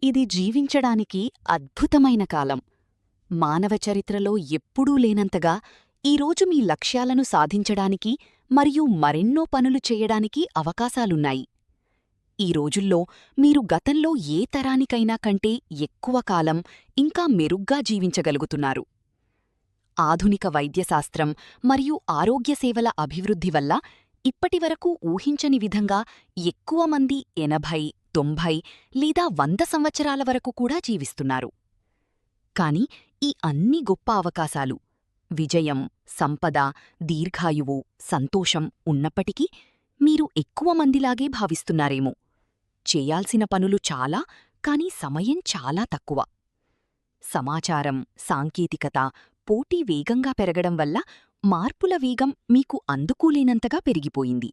ఇది జీవించడానికి అద్భుతమైన కాలం. మానవ చరిత్రలో ఎప్పుడూ లేనంతగా ఈరోజు మీ లక్ష్యాలను సాధించడానికి మరియు మరెన్నో పనులు చేయడానికి అవకాశాలున్నాయి. ఈ రోజుల్లో మీరు గతంలో ఏ తరానికైనా కంటే ఎక్కువ కాలం ఇంకా మెరుగ్గా జీవించగలుగుతున్నారు. ఆధునిక వైద్యశాస్త్రం మరియు ఆరోగ్య సేవల అభివృద్ధి వల్ల ఇప్పటివరకు ఊహించని విధంగా ఎక్కువ మంది 80, 90 లేదా 100 సంవత్సరాల వరకు కూడా జీవిస్తున్నారు. కాని ఈ అన్ని గొప్ప అవకాశాలు, విజయం, సంపద, దీర్ఘాయువు, సంతోషం ఉన్నప్పటికీ మీరు ఎక్కువ మందిలాగే భావిస్తున్నారేమో. చేయాల్సిన పనులు చాలా, కాని సమయం చాలా తక్కువ. సమాచారం, సాంకేతికత, పోటీ వేగంగా పెరగడం వల్ల మార్పుల వేగం మీకు అందుకోలేనంతగా పెరిగిపోయింది.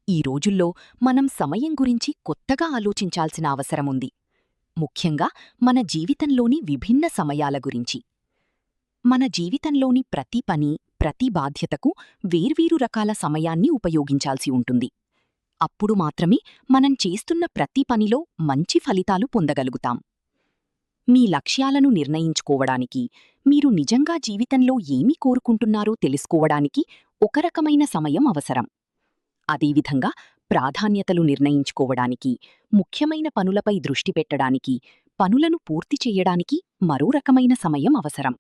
ఈ రోజుల్లో మనం సమయం గురించి కొత్తగా ఆలోచించాల్సిన అవసరముంది, ముఖ్యంగా మన జీవితంలోని విభిన్న సమయాల గురించి. మన జీవితంలోని ప్రతి పని, ప్రతి బాధ్యతకు వేర్వేరు రకాల సమయాన్ని ఉపయోగించాల్సి ఉంటుంది. అప్పుడు మాత్రమే మనం చేస్తున్న ప్రతి పనిలో మంచి ఫలితాలు పొందగలుగుతాం. మీ లక్ష్యాలను నిర్ణయించుకోవడానికి, మీరు నిజంగా జీవితంలో ఏమి కోరుకుంటున్నారో తెలుసుకోవడానికి ఒక రకమైన సమయం అవసరం. అదేవిధంగా ప్రాధాన్యతలు నిర్ణయించుకోవడానికి, ముఖ్యమైన పనులపై దృష్టి పెట్టడానికి, పనులను పూర్తి చెయ్యడానికి మరో రకమైన సమయం అవసరం.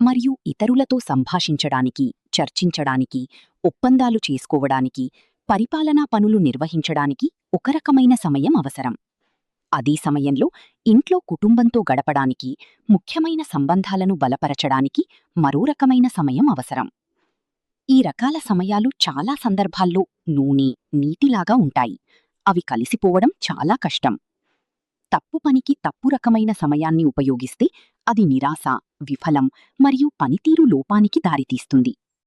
మరియు ఇతరులతో సంభాషించడానికి, చర్చించడానికి, ఒప్పందాలు చేసుకోవడానికి, పరిపాలనా పనులు నిర్వహించడానికి ఒక రకమైన సమయం అవసరం. అదే సమయంలో ఇంట్లో కుటుంబంతో గడపడానికి, ముఖ్యమైన సంబంధాలను బలపరచడానికి మరో రకమైన సమయం అవసరం. ఈ రకాల సమయాలు చాలా సందర్భాల్లో నూనె, నీటిలాగా ఉంటాయి. అవి కలిసిపోవడం చాలా కష్టం. తప్పు పనికి తప్పు రకమైన సమయాన్ని ఉపయోగిస్తే అది నిరాశ, విఫలం మరియు పనితీరు లోపానికి దారితీస్తుంది.